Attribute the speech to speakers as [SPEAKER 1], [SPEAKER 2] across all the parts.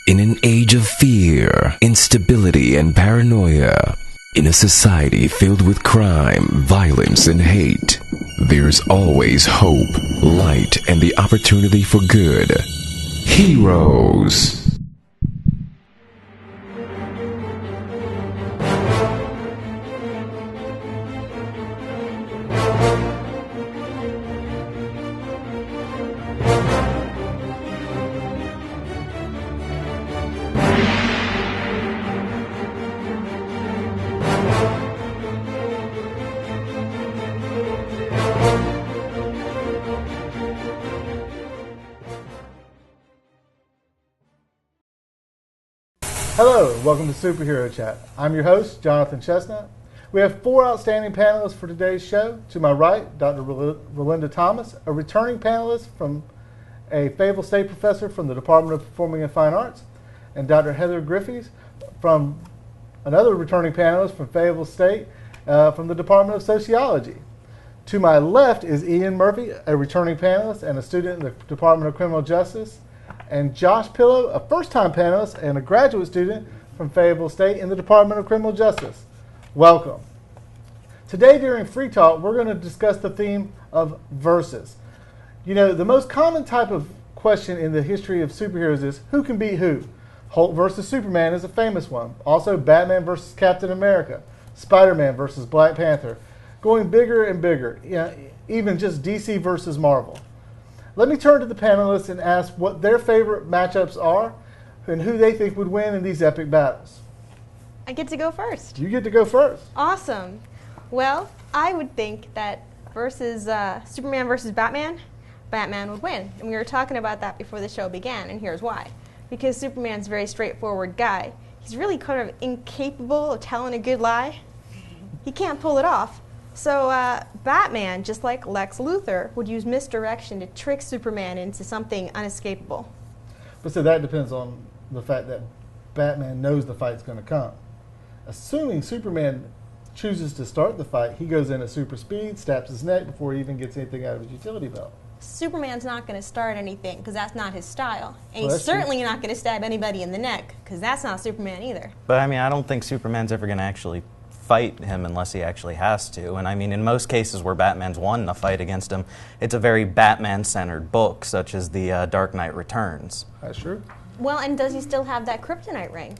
[SPEAKER 1] In an age of fear, instability, and paranoia, in a society filled with crime, violence, and hate, there's always hope, light, and the opportunity for good. Heroes.
[SPEAKER 2] Hello, and welcome to Superhero Chat. I'm your host, Jonathan Chestnut. We have four outstanding panelists for today's show. To my right, Dr. Rollinda Thomas, a returning panelist from a Fayetteville State professor from the Department of Performing and Fine Arts, and Dr. Heather Griffiths, from another returning panelist from Fayetteville State from the Department of Sociology. To my left is Ian Murphy, a returning panelist and a student in the Department of Criminal Justice, and Josh Pillow, a first-time panelist and a graduate student from Fayetteville State in the Department of Criminal Justice. Welcome. Today during Free Talk, we're going to discuss the theme of versus. You know, the most common type of question in the history of superheroes is who can beat who? Hulk versus Superman is a famous one. Also, Batman versus Captain America, Spider-Man versus Black Panther. Going bigger and bigger, even just DC versus Marvel. Let me turn to the panelists and ask what their favorite matchups are and who they think would win in these epic battles.
[SPEAKER 3] I get to go first.
[SPEAKER 2] You get to go first.
[SPEAKER 3] Awesome. Well, I would think that versus Superman versus Batman, Batman would win. And we were talking about that before the show began, and here's why. Because Superman's a very straightforward guy. He's really kind of incapable of telling a good lie. He can't pull it off. So Batman, just like Lex Luthor, would use misdirection to trick Superman into something unescapable.
[SPEAKER 2] But so that depends on the fact that Batman knows the fight's going to come. Assuming Superman chooses to start the fight, he goes in at super speed, stabs his neck before he even gets anything out of his utility belt.
[SPEAKER 3] Superman's not going to start anything because that's not his style. And
[SPEAKER 2] Well,
[SPEAKER 3] he's certainly not going to stab anybody in the neck because that's not Superman either.
[SPEAKER 4] But I mean, I don't think Superman's ever going to actually fight him unless he actually has to. And I mean, in most cases where Batman's won a fight against him, it's a very Batman-centered book, such as the Dark Knight Returns.
[SPEAKER 2] That's true.
[SPEAKER 3] Well, and does he still have that kryptonite ring?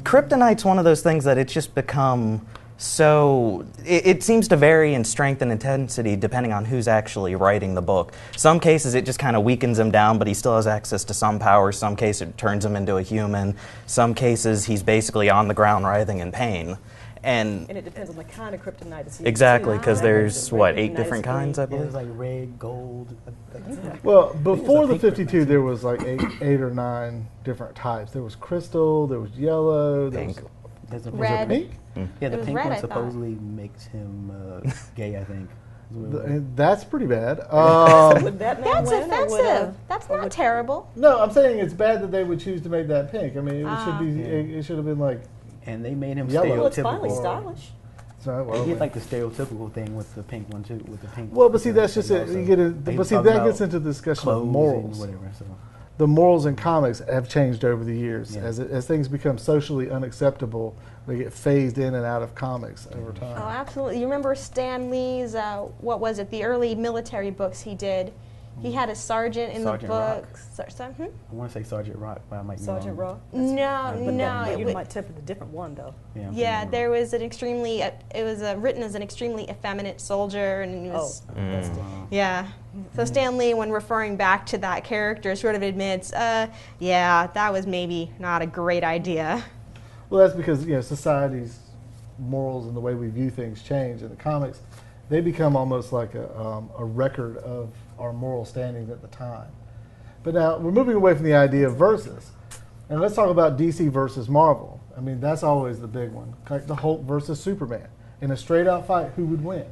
[SPEAKER 4] Kryptonite's one of those things that it's just become so... It seems to vary in strength and intensity depending on who's actually writing the book. Some cases it just kind of weakens him down, but he still has access to some power. Some cases it turns him into a human. Some cases he's basically on the ground writhing in pain. And
[SPEAKER 5] it depends on the kind of kryptonite it's used.
[SPEAKER 4] Exactly, because there's, what, 8 different kinds, I
[SPEAKER 6] Yeah,
[SPEAKER 4] believe?
[SPEAKER 6] there's like red, gold.
[SPEAKER 2] Well, before the
[SPEAKER 6] pink
[SPEAKER 2] 52,
[SPEAKER 6] kryptonite.
[SPEAKER 2] there was like eight or nine different types. There was crystal, there was yellow, there
[SPEAKER 4] Pink.
[SPEAKER 6] There's a
[SPEAKER 3] Red.
[SPEAKER 2] was pink.
[SPEAKER 6] Yeah, the
[SPEAKER 3] was
[SPEAKER 6] pink
[SPEAKER 3] red,
[SPEAKER 6] one
[SPEAKER 3] I thought.
[SPEAKER 6] supposedly makes him gay, I think.
[SPEAKER 2] That's pretty bad.
[SPEAKER 5] Would Batman
[SPEAKER 3] That's
[SPEAKER 5] win, or would,
[SPEAKER 3] offensive. That's not terrible.
[SPEAKER 2] No, I'm saying it's bad that they would choose to make that pink. I mean, it should be.
[SPEAKER 6] Yeah.
[SPEAKER 2] It should have been like.
[SPEAKER 6] And they made him
[SPEAKER 2] Yellow.
[SPEAKER 6] stereotypical.
[SPEAKER 5] Well, it's finally stylish.
[SPEAKER 2] So, well,
[SPEAKER 6] He had like the stereotypical thing with the pink one too, with the pink.
[SPEAKER 2] well, but see, that's just
[SPEAKER 6] thing
[SPEAKER 2] it.
[SPEAKER 6] also.
[SPEAKER 2] You get it.
[SPEAKER 6] They
[SPEAKER 2] But see,
[SPEAKER 6] talk
[SPEAKER 2] that
[SPEAKER 6] about
[SPEAKER 2] gets into the discussion of
[SPEAKER 6] clothes and
[SPEAKER 2] morals.
[SPEAKER 6] whatever. So
[SPEAKER 2] The morals in comics have changed over the years.
[SPEAKER 6] Yeah.
[SPEAKER 2] As things become socially unacceptable, they get phased in and out of comics over
[SPEAKER 3] Oh,
[SPEAKER 2] time.
[SPEAKER 3] absolutely. You remember Stan Lee's, what was it, the early military books he did? He had a sergeant in
[SPEAKER 6] Sergeant
[SPEAKER 3] the
[SPEAKER 6] Rock.
[SPEAKER 3] books.
[SPEAKER 6] I want to say Sergeant Rock, but I might be
[SPEAKER 5] Sergeant
[SPEAKER 6] wrong.
[SPEAKER 5] Rock?
[SPEAKER 3] No,
[SPEAKER 5] But
[SPEAKER 3] no.
[SPEAKER 5] but
[SPEAKER 3] it
[SPEAKER 5] you
[SPEAKER 3] wa-
[SPEAKER 5] might tip it a different one, though.
[SPEAKER 6] Yeah,
[SPEAKER 3] Yeah, there was an extremely, it was written as an extremely effeminate soldier, and he was,
[SPEAKER 5] That's
[SPEAKER 3] yeah. So Stan Lee, when referring back to that character, sort of admits, yeah, that was maybe not a great idea.
[SPEAKER 2] Well, that's because society's morals and the way we view things change. In the comics, they become almost like a record of our moral standing at the time. But now we're moving away from the idea of versus, and let's talk about DC versus Marvel. I mean, that's always the big one, like the Hulk versus Superman. In a straight-out fight, who would win?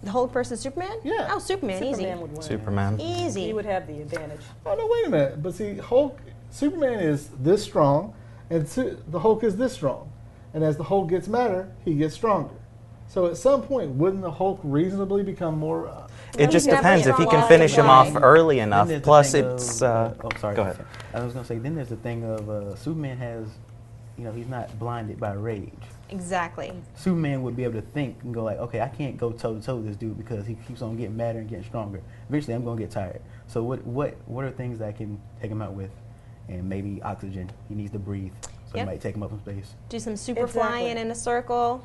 [SPEAKER 3] The Hulk versus Superman?
[SPEAKER 2] Yeah.
[SPEAKER 3] Oh, Superman,
[SPEAKER 5] Superman would win.
[SPEAKER 4] Superman.
[SPEAKER 3] easy.
[SPEAKER 5] He would have the advantage.
[SPEAKER 2] Oh no, wait a minute. But see, Superman is this strong, and the Hulk is this strong. And as the Hulk gets madder, he gets stronger. So at some point, wouldn't the Hulk reasonably become more?
[SPEAKER 4] It just
[SPEAKER 3] never
[SPEAKER 4] depends if he
[SPEAKER 3] strong
[SPEAKER 4] can finish him off
[SPEAKER 3] line.
[SPEAKER 4] early
[SPEAKER 6] Then
[SPEAKER 4] enough.
[SPEAKER 6] there's the
[SPEAKER 4] Plus,
[SPEAKER 6] thing
[SPEAKER 4] it's.
[SPEAKER 6] of, sorry.
[SPEAKER 4] Go ahead.
[SPEAKER 6] I was gonna say. Then there's the thing of Superman has, he's not blinded by rage.
[SPEAKER 3] Exactly.
[SPEAKER 6] Superman would be able to think and go like, okay, I can't go toe to toe with this dude because he keeps on getting madder and getting stronger. Eventually, I'm gonna get tired. So what are things that I can take him out with? And maybe oxygen. He needs to breathe, so
[SPEAKER 3] Yep.
[SPEAKER 6] he might take him up in space.
[SPEAKER 3] Do some super
[SPEAKER 5] Exactly.
[SPEAKER 3] flying in a circle,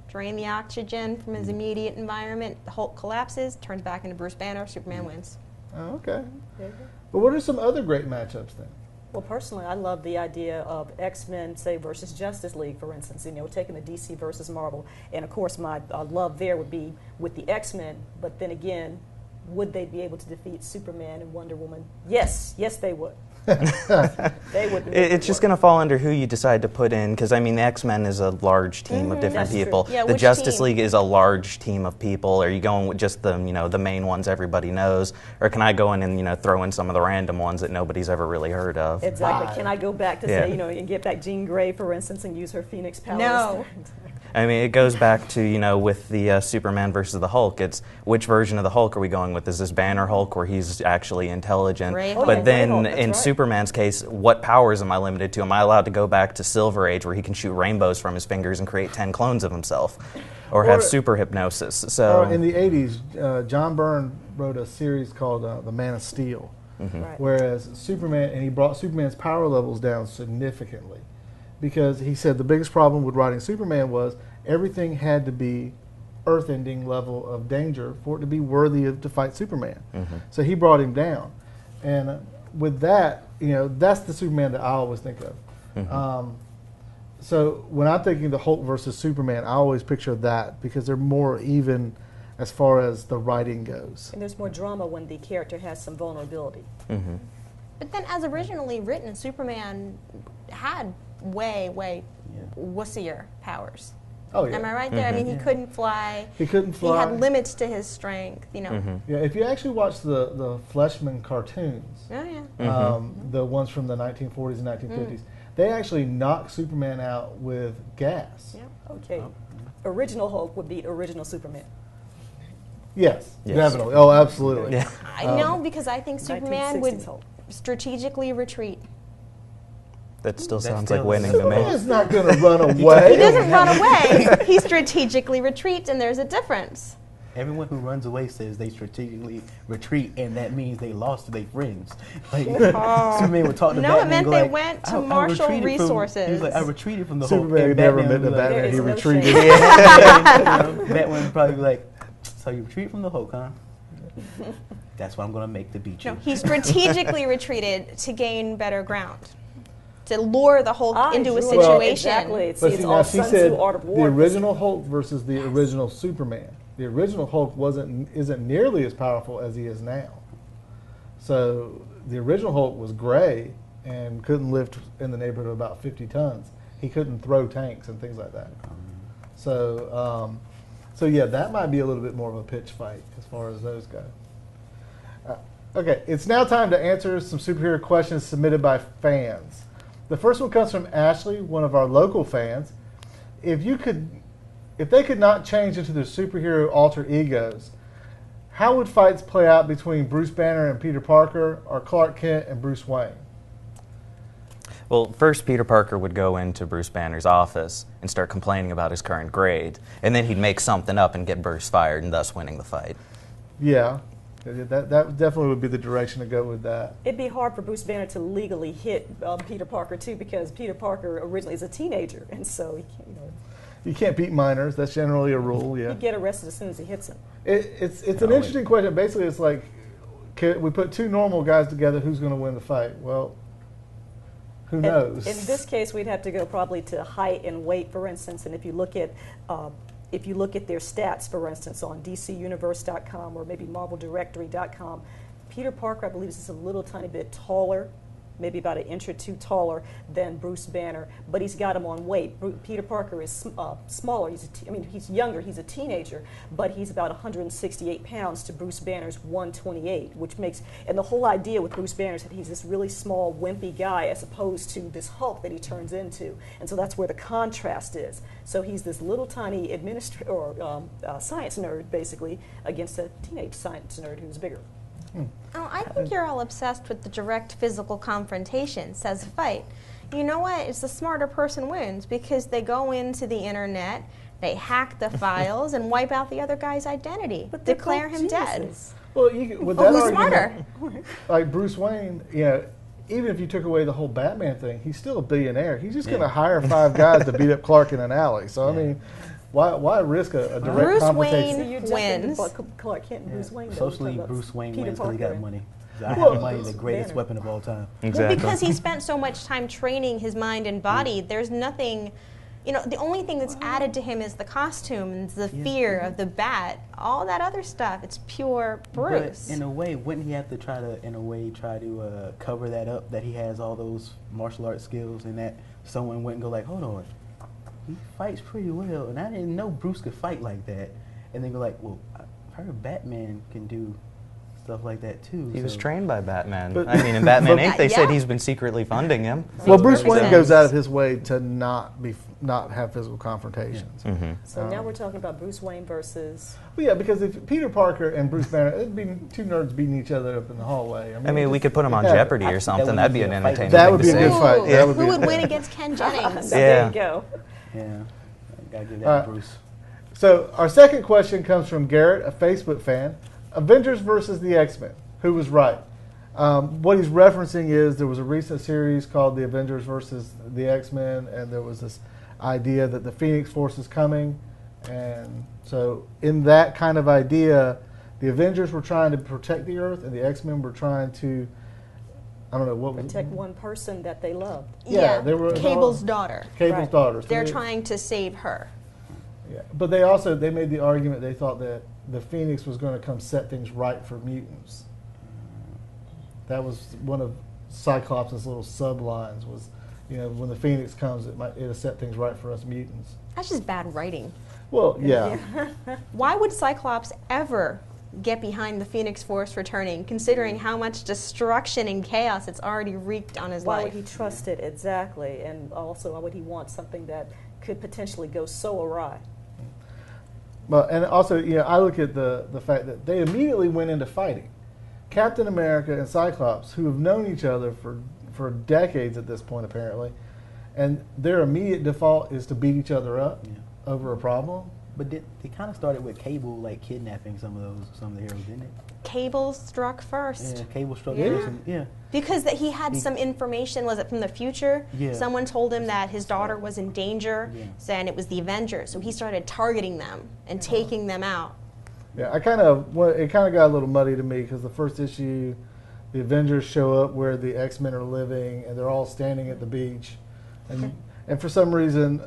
[SPEAKER 3] drain the oxygen from his immediate environment. The Hulk collapses, turns back into Bruce Banner. Superman wins.
[SPEAKER 2] Oh, okay.
[SPEAKER 5] There you go.
[SPEAKER 2] But what are some other great matchups then?
[SPEAKER 5] Well, personally, I love the idea of X-Men, say, versus Justice League, for instance, taking the DC versus Marvel. And, of course, my love there would be with the X-Men. But then again, would they be able to defeat Superman and Wonder Woman? Yes. Yes, they would. They would.
[SPEAKER 4] It's just going to fall under who you decide to put in, because I mean, the X-Men is a large team of different
[SPEAKER 5] That's true.
[SPEAKER 4] people.
[SPEAKER 3] Yeah,
[SPEAKER 4] the
[SPEAKER 3] which
[SPEAKER 4] Justice
[SPEAKER 3] team?
[SPEAKER 4] League is a large team of people. Are you going with just the the main ones everybody knows, or can I go in and throw in some of the random ones that nobody's ever really heard of?
[SPEAKER 5] Exactly.
[SPEAKER 2] Five.
[SPEAKER 5] Can I go back to
[SPEAKER 4] Yeah.
[SPEAKER 5] say, and get back Jean Grey, for instance, and use her Phoenix powers?
[SPEAKER 3] No.
[SPEAKER 4] I mean, it goes back to, with the Superman versus the Hulk. It's which version of the Hulk are we going with? Is this Banner Hulk where he's actually intelligent?
[SPEAKER 3] Gray
[SPEAKER 5] Hulk.
[SPEAKER 4] But
[SPEAKER 5] Oh, yeah,
[SPEAKER 4] then
[SPEAKER 5] Gray Hulk, that's
[SPEAKER 4] in
[SPEAKER 5] right.
[SPEAKER 4] Superman's case, what powers am I limited to? Am I allowed to go back to Silver Age where he can shoot rainbows from his fingers and create 10 clones of himself? Or have
[SPEAKER 2] Or-
[SPEAKER 4] super hypnosis? So
[SPEAKER 2] Or in the 80s, John Byrne wrote a series called The Man of Steel,
[SPEAKER 5] Right.
[SPEAKER 2] whereas Superman, and he brought Superman's power levels down significantly because he said the biggest problem with writing Superman was everything had to be earth-ending level of danger for it to be worthy to fight Superman. So he brought him down. And with that, that's the Superman that I always think of. So when I'm thinking the Hulk versus Superman, I always picture that because they're more even as far as the writing goes.
[SPEAKER 5] And there's more drama when the character has some vulnerability.
[SPEAKER 3] But then, as originally written, Superman had way
[SPEAKER 6] Yeah.
[SPEAKER 3] wussier powers.
[SPEAKER 2] Oh yeah.
[SPEAKER 3] Am I right there? I mean, he couldn't fly.
[SPEAKER 2] He couldn't
[SPEAKER 3] He
[SPEAKER 2] fly.
[SPEAKER 3] had limits to his strength.
[SPEAKER 2] Yeah, if you actually watch the Fleshman cartoons,
[SPEAKER 3] Oh yeah.
[SPEAKER 2] the ones from the 1940s and 1950s, they actually knock Superman out with gas.
[SPEAKER 3] Yeah.
[SPEAKER 5] Okay. Original Hulk would be original Superman.
[SPEAKER 2] Yes,
[SPEAKER 4] Yes.
[SPEAKER 2] definitely. Oh, absolutely.
[SPEAKER 4] Yeah.
[SPEAKER 3] I know because I think Superman
[SPEAKER 5] 1960s
[SPEAKER 3] would
[SPEAKER 5] Hulk.
[SPEAKER 3] strategically retreat.
[SPEAKER 4] that still
[SPEAKER 6] That
[SPEAKER 4] sounds
[SPEAKER 6] still
[SPEAKER 4] like winning
[SPEAKER 6] is-
[SPEAKER 4] to me.
[SPEAKER 2] Superman's not going to run away.
[SPEAKER 3] He doesn't run away. He strategically retreats, and there's a difference.
[SPEAKER 6] Everyone who runs away says they strategically retreat, and that means they lost to their friends. Like Superman would talk to
[SPEAKER 3] No, it
[SPEAKER 6] Batman
[SPEAKER 3] meant
[SPEAKER 6] and go
[SPEAKER 3] they
[SPEAKER 6] like,
[SPEAKER 3] went to
[SPEAKER 6] I
[SPEAKER 3] marshal
[SPEAKER 6] retreated He was
[SPEAKER 3] resources.
[SPEAKER 6] like, I retreated from the Hulk.
[SPEAKER 2] Superman
[SPEAKER 6] and
[SPEAKER 2] never
[SPEAKER 6] Batman
[SPEAKER 2] met the
[SPEAKER 6] was like,
[SPEAKER 2] Batman.
[SPEAKER 5] There
[SPEAKER 2] He
[SPEAKER 5] is no
[SPEAKER 2] retreated.
[SPEAKER 5] shame.
[SPEAKER 6] Batman would probably be like, so you retreat from the Hulk, huh? That's what I'm going to make to beat you.
[SPEAKER 3] No, he strategically retreated to gain better ground, to lure the Hulk into a
[SPEAKER 5] sure.
[SPEAKER 3] situation.
[SPEAKER 2] Well,
[SPEAKER 5] Exactly.
[SPEAKER 2] But
[SPEAKER 5] It's
[SPEAKER 2] see,
[SPEAKER 5] all
[SPEAKER 2] now she
[SPEAKER 5] Sun
[SPEAKER 2] said
[SPEAKER 5] Tzu, Art of
[SPEAKER 2] the
[SPEAKER 5] War.
[SPEAKER 2] original Hulk versus the original Superman. The original Hulk isn't nearly as powerful as he is now. So the original Hulk was gray and couldn't lift in the neighborhood of about 50 tons. He couldn't throw tanks and things like that. So yeah, that might be a little bit more of a pitch fight as far as those go. Okay, it's now time to answer some superhero questions submitted by fans. The first one comes from Ashley, one of our local fans. If they could not change into their superhero alter egos, how would fights play out between Bruce Banner and Peter Parker, or Clark Kent and Bruce Wayne?
[SPEAKER 4] Well, first Peter Parker would go into Bruce Banner's office and start complaining about his current grade, and then he'd make something up and get Bruce fired, and thus winning the fight.
[SPEAKER 2] Yeah, that definitely would be the direction to go with that.
[SPEAKER 5] It'd be hard for Bruce Banner to legally hit Peter Parker, too, because Peter Parker originally is a teenager, and so he can't,
[SPEAKER 2] You can't beat minors. That's generally a rule. Yeah.
[SPEAKER 5] he'd get arrested as soon as he hits him.
[SPEAKER 2] It's an interesting question. Basically, it's like, we put two normal guys together. Who's going to win the fight? Well, who knows?
[SPEAKER 5] In this case, we'd have to go probably to height and weight, for instance. And if you look at their stats, for instance, on DCUniverse.com or maybe MarvelDirectory.com, Peter Parker, I believe, is a little tiny bit taller maybe about an inch or two taller than Bruce Banner, but he's got him on weight. Peter Parker is smaller. He's younger. He's a teenager, but he's about 168 pounds to Bruce Banner's 128, which makes, and the whole idea with Bruce Banner is that he's this really small, wimpy guy as opposed to this Hulk that he turns into. And so that's where the contrast is. So he's this little tiny science nerd, basically, against a teenage science nerd who's bigger.
[SPEAKER 3] Oh, I think you're all obsessed with the direct physical confrontation, says fight. You know what? It's the smarter person wins because they go into the internet, they hack the files, and wipe out the other guy's identity,
[SPEAKER 5] But they're
[SPEAKER 3] declare him dead.
[SPEAKER 5] geniuses.
[SPEAKER 2] Well, with that
[SPEAKER 3] Who's
[SPEAKER 2] argument,
[SPEAKER 3] smarter?
[SPEAKER 2] like Bruce Wayne, even if you took away the whole Batman thing, he's still a billionaire. He's just going to hire 5 guys to beat up Clark in an alley. So, I mean, why risk a direct
[SPEAKER 3] Bruce
[SPEAKER 2] confrontation?
[SPEAKER 3] Wayne
[SPEAKER 5] So you're jumping
[SPEAKER 3] wins.
[SPEAKER 5] to Clark Kent and Bruce Wayne. though.
[SPEAKER 6] Socially,
[SPEAKER 5] You're talking about
[SPEAKER 6] Bruce Wayne
[SPEAKER 5] Peter
[SPEAKER 6] wins because he
[SPEAKER 5] Parker
[SPEAKER 6] got
[SPEAKER 5] and-
[SPEAKER 6] money. I
[SPEAKER 2] Well,
[SPEAKER 6] have money, the greatest
[SPEAKER 5] Banner.
[SPEAKER 6] weapon of all time.
[SPEAKER 3] Well, because he spent so much time training his mind and body, there's nothing, the only thing that's added to him is the costumes, the fear of the bat, all that other stuff. It's pure Bruce.
[SPEAKER 6] But in a way, wouldn't he have to try to cover that up, that he has all those martial arts skills, and that someone wouldn't go like, hold on, he fights pretty well, and I didn't know Bruce could fight like that, and then go like, well, I heard Batman can do stuff like that too.
[SPEAKER 4] He was
[SPEAKER 6] so-
[SPEAKER 4] trained by Batman.
[SPEAKER 2] But-
[SPEAKER 4] I mean, in Batman
[SPEAKER 2] but-
[SPEAKER 4] Inc., they said
[SPEAKER 3] Yeah.
[SPEAKER 4] he's been secretly funding him.
[SPEAKER 2] Well, Bruce
[SPEAKER 3] Makes
[SPEAKER 2] Wayne
[SPEAKER 3] sense.
[SPEAKER 2] goes out of his way to not have physical confrontations.
[SPEAKER 5] So now we're talking about Bruce Wayne versus.
[SPEAKER 2] Well, yeah, because if Peter Parker and Bruce Banner, it'd be 2 nerds beating each other up in the hallway.
[SPEAKER 4] I mean, we could put him on
[SPEAKER 2] Yeah.
[SPEAKER 4] Jeopardy
[SPEAKER 6] I
[SPEAKER 4] or
[SPEAKER 6] think
[SPEAKER 4] something.
[SPEAKER 6] that
[SPEAKER 4] That'd
[SPEAKER 6] would
[SPEAKER 4] be
[SPEAKER 6] be
[SPEAKER 4] an
[SPEAKER 6] a fight.
[SPEAKER 4] entertaining
[SPEAKER 2] That
[SPEAKER 4] thing
[SPEAKER 2] would
[SPEAKER 4] to
[SPEAKER 2] be a
[SPEAKER 4] see.
[SPEAKER 2] good fight.
[SPEAKER 3] Ooh,
[SPEAKER 2] That would
[SPEAKER 3] who
[SPEAKER 2] be
[SPEAKER 3] would win against Ken Jennings?
[SPEAKER 5] So
[SPEAKER 4] Yeah.
[SPEAKER 5] there you go.
[SPEAKER 6] Yeah, I gotta give that
[SPEAKER 2] Uh,
[SPEAKER 6] to Bruce.
[SPEAKER 2] So our second question comes from Garrett, a Facebook fan. Avengers versus the X-Men. Who was right? What he's referencing is there was a recent series called The Avengers versus the X-Men, and there was this idea that the Phoenix Force is coming. And so in that kind of idea, the Avengers were trying to protect the Earth, and the X-Men were trying to, I don't know, what was
[SPEAKER 5] Protect one person that they loved.
[SPEAKER 2] Yeah, they were
[SPEAKER 3] Cable's daughter.
[SPEAKER 2] Cable's
[SPEAKER 5] Right.
[SPEAKER 2] daughters.
[SPEAKER 3] They're
[SPEAKER 2] So
[SPEAKER 3] trying to save her.
[SPEAKER 2] Yeah, but they made the argument they thought that the Phoenix was going to come set things right for mutants. That was one of Cyclops' little sublines was, when the Phoenix comes, it'll set things right for us mutants.
[SPEAKER 3] That's just bad writing.
[SPEAKER 2] Well, yeah.
[SPEAKER 3] Why would Cyclops ever get behind the Phoenix Force returning, considering how much destruction and chaos it's already wreaked on his
[SPEAKER 5] Why
[SPEAKER 3] life?
[SPEAKER 5] would he trust it exactly? And also, why would he want something that could potentially go so awry?
[SPEAKER 2] Well, and also, I look at the fact that they immediately went into fighting. Captain America and Cyclops, who have known each other for decades at this point, apparently, and their immediate default is to beat each other up over a problem.
[SPEAKER 6] But they kind of started with Cable like kidnapping some of the heroes, didn't it?
[SPEAKER 3] Cable struck first.
[SPEAKER 6] Yeah, Cable struck
[SPEAKER 3] Yeah.
[SPEAKER 6] first. Yeah.
[SPEAKER 3] Because that he had some information, was it from the future?
[SPEAKER 6] Yeah.
[SPEAKER 3] Someone told him that his daughter was in danger,
[SPEAKER 6] Yeah.
[SPEAKER 3] and it was the Avengers. So he started targeting them and taking them out.
[SPEAKER 2] Yeah, it kind of got a little muddy to me because the first issue, the Avengers show up where the X-Men are living, and they're all standing at the beach, and for some reason,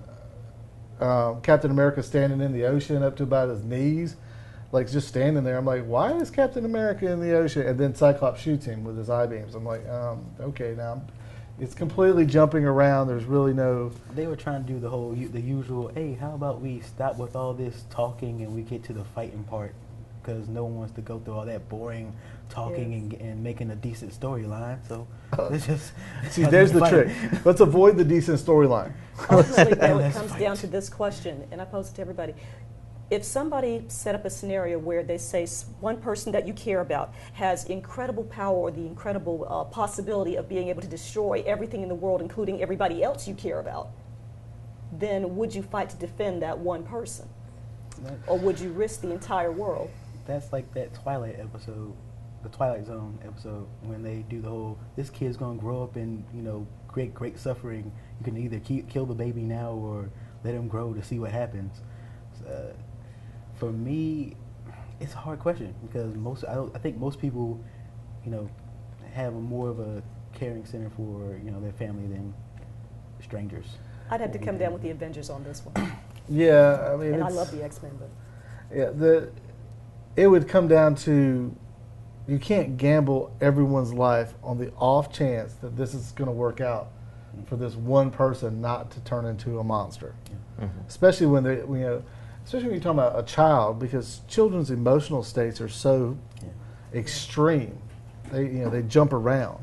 [SPEAKER 2] Captain America's standing in the ocean up to about his knees, like just standing there. I'm like, why is Captain America in the ocean? And then Cyclops shoots him with his eye beams. I'm like, okay, now it's completely jumping around. There's really no.
[SPEAKER 6] They were trying to do the usual. Hey, how about we stop with all this talking and we get to the fighting part? Because no one wants to go through all that boring talking and making a decent storyline. So let's just
[SPEAKER 2] See, there's the trick. Let's avoid the decent storyline.
[SPEAKER 5] Ultimately, though, it
[SPEAKER 6] Let's
[SPEAKER 5] comes
[SPEAKER 6] fight.
[SPEAKER 5] down to this question, and I pose it to everybody. If somebody set up a scenario where they say one person that you care about has incredible power or the incredible possibility of being able to destroy everything in the world, including everybody else you care about, then would you fight to defend that one person? Or would you risk the entire world?
[SPEAKER 6] That's like that Twilight episode, the Twilight Zone episode, when they do the whole, this kid's going to grow up in, great suffering. You can either kill the baby now or let him grow to see what happens. For me, it's a hard question because I think most people, have more of a caring center for, their family than strangers.
[SPEAKER 5] I'd have to come down with the Avengers on this one.
[SPEAKER 2] Yeah, I mean,
[SPEAKER 5] And I love the X-Men, but
[SPEAKER 2] Yeah, it would come down to You can't gamble everyone's life on the off chance that this is going to work out for this one person not to turn into a monster. Especially when especially when you're talking about a child, because children's emotional states are so extreme. They jump around,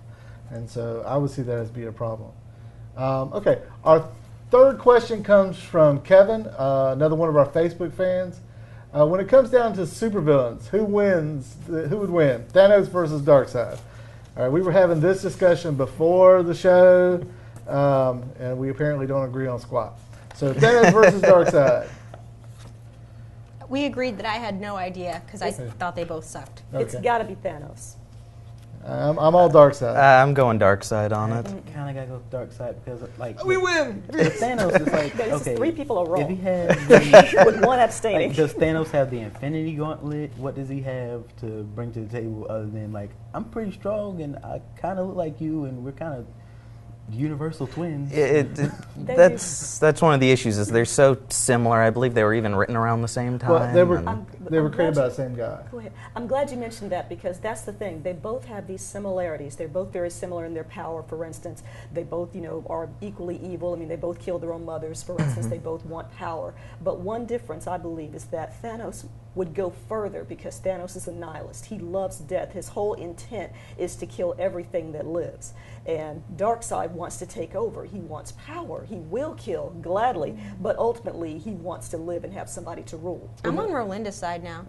[SPEAKER 2] and so I would see that as being a problem. Okay, our third question comes from Kevin, another one of our Facebook fans. When it comes down to supervillains, who wins? Who would win? Thanos versus Darkseid. All right, we were having this discussion before the show, and we apparently don't agree on squat. So Thanos versus Darkseid.
[SPEAKER 3] We agreed that I had no idea because I thought they both sucked.
[SPEAKER 5] It's got to be Thanos.
[SPEAKER 2] I'm all Darkseid.
[SPEAKER 4] I'm going Darkseid on it.
[SPEAKER 6] Kind of got to go Darkseid because, like,
[SPEAKER 2] We win.
[SPEAKER 6] Thanos is like,
[SPEAKER 5] It's
[SPEAKER 6] okay,
[SPEAKER 5] 3 people are wrong.
[SPEAKER 6] if he has
[SPEAKER 5] with one abstaining.
[SPEAKER 6] like, does Thanos have the Infinity Gauntlet? What does he have to bring to the table other than, like, I'm pretty strong and I kind of look like you and we're kind of universal twins?
[SPEAKER 4] That's one of the issues is they're so similar. I believe they were even written around the same time.
[SPEAKER 2] Well, they were
[SPEAKER 5] I'm
[SPEAKER 2] created
[SPEAKER 5] glad
[SPEAKER 2] by
[SPEAKER 5] you-
[SPEAKER 2] the same guy.
[SPEAKER 5] Go ahead. I'm glad you mentioned that because that's the thing. They both have these similarities. They're both very similar in their power, for instance. They both, are equally evil. I mean, they both kill their own mothers, for instance. They both want power. But one difference, I believe, is that Thanos would go further because Thanos is a nihilist. He loves death. His whole intent is to kill everything that lives. And Darkseid wants to take over. He wants power. He will kill gladly, but ultimately he wants to live and have somebody to rule.
[SPEAKER 3] I'm on Rollinda's side now.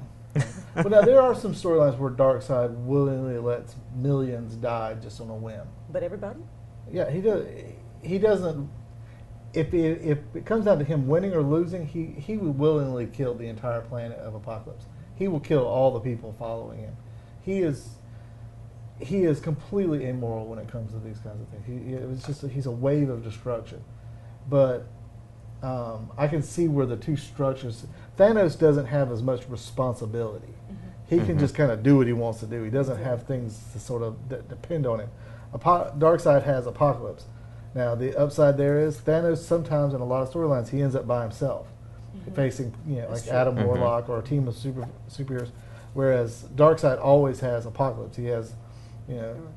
[SPEAKER 2] Well, now there are some storylines where Darkseid willingly lets millions die just on a whim.
[SPEAKER 5] But everybody?
[SPEAKER 2] Yeah, he does. He doesn't. If it comes down to him winning or losing, he would willingly kill the entire planet of Apocalypse. He will kill all the people following him. He is completely immoral when it comes to these kinds of things. He's a wave of destruction. But I can see where the two structures. Thanos doesn't have as much responsibility. He can just kind of do what he wants to do. He doesn't have things to sort of depend on him. Darkseid has Apocalypse. Now the upside there is Thanos. Sometimes in a lot of storylines, he ends up by himself, facing like Adam Warlock or a team of superheroes. Whereas Darkseid always has Apocalypse. He has,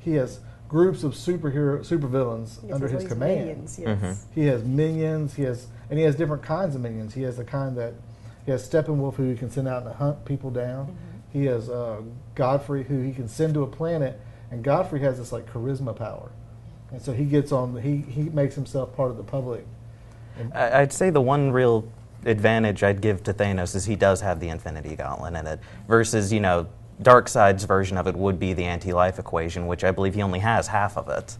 [SPEAKER 2] he has groups of supervillains under his command.
[SPEAKER 5] Minions, yes.
[SPEAKER 2] He has minions. He has different kinds of minions. He has the kind that he has Steppenwolf, who he can send out and hunt people down. He has Godfrey, who he can send to a planet, and Godfrey has this like charisma power, and so he gets on. He makes himself part of the public.
[SPEAKER 4] I'd say the one real advantage I'd give to Thanos is he does have the Infinity Gauntlet in it, versus Darkseid's version of it would be the anti-life equation, which I believe he only has half of it.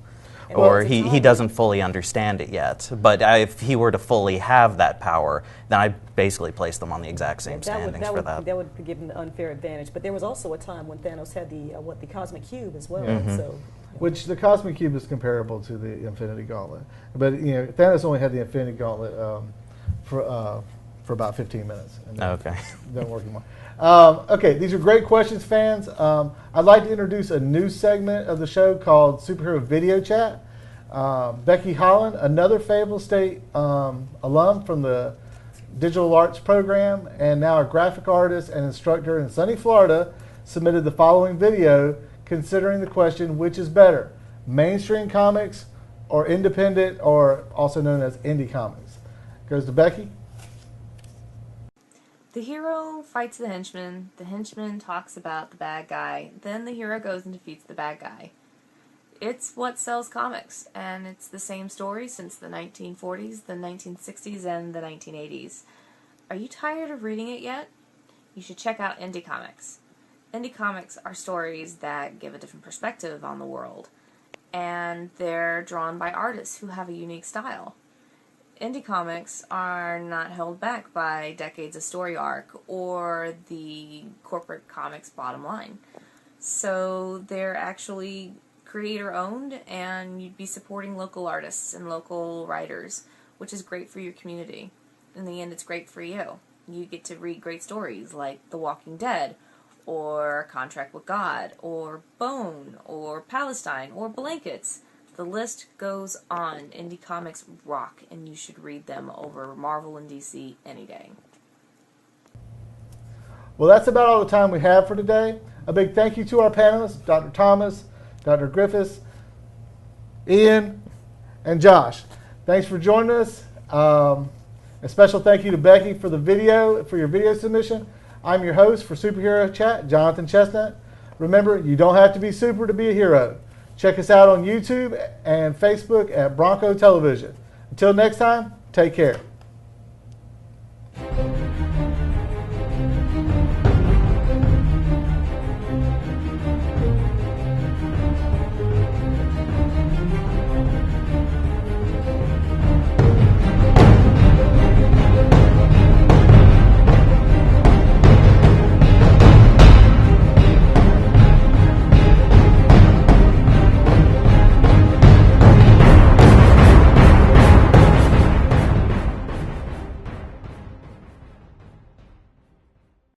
[SPEAKER 4] Or he doesn't fully understand it yet. But if he were to fully have that power, then I basically place them on the exact same standings for that.
[SPEAKER 5] That would give him the unfair advantage. But there was also a time when Thanos had the Cosmic Cube as well. So,
[SPEAKER 2] which the Cosmic Cube is comparable to the Infinity Gauntlet. But Thanos only had the Infinity Gauntlet for about 15 minutes. And
[SPEAKER 4] Okay.
[SPEAKER 2] Don't work anymore. Okay, these are great questions, fans. I'd like to introduce a new segment of the show called Superhero Video Chat. Becky Holland, another Fayetteville State alum from the Digital Arts program, and now a graphic artist and instructor in sunny Florida, submitted the following video considering the question, which is better, mainstream comics or independent, or also known as indie comics? Goes to Becky.
[SPEAKER 7] The hero fights the henchman talks about the bad guy, then the hero goes and defeats the bad guy. It's what sells comics, and it's the same story since the 1940s, the 1960s, and the 1980s. Are you tired of reading it yet? You should check out indie comics. Indie comics are stories that give a different perspective on the world, and they're drawn by artists who have a unique style. Indie comics are not held back by decades of story arc or the corporate comics bottom line. So they're actually creator-owned, and you'd be supporting local artists and local writers, which is great for your community. In the end, it's great for you. You get to read great stories like The Walking Dead, or Contract with God, or Bone, or Palestine, or Blankets. The list goes on. Indie comics rock, and you should read them over Marvel and DC any day.
[SPEAKER 2] Well, that's about all the time we have for today. A big thank you to our panelists, Dr. Thomas, Dr. Griffiths, Ian, and Josh. Thanks for joining us. A special thank you to Becky for your video submission. I'm your host for Superhero Chat, Jonathan Chestnut. Remember, you don't have to be super to be a hero. Check us out on YouTube and Facebook at Bronco Television. Until next time, take care.